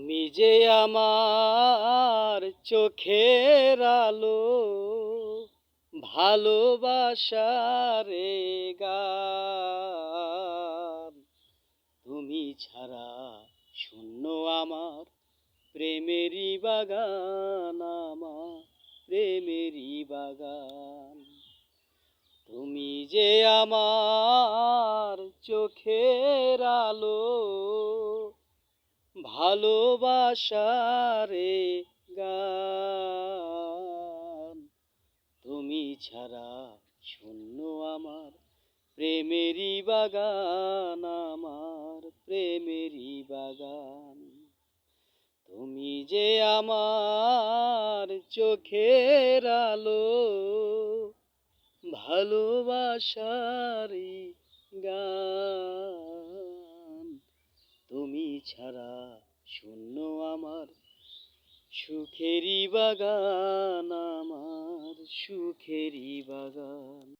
তুমি যে আমার চোখের আলো, ভালোবাসার গান। তুমি ছাড়া শূন্য আমার প্রেমেরই বাগান, আমার প্রেমেরই বাগান। তুমি যে আমার চোখের আলো, ভালোবাসার গান। তুমি ছাড়া শূন্য আমার প্রেমেরই বাগান, আমার প্রেমেরই বাগান। তুমি যে আমার চোখের আলো, ভালোবাসার গান। তুমি ছাড়া শূন্য আমার সুখেরই বাগান, আমার সুখেরই বাগান।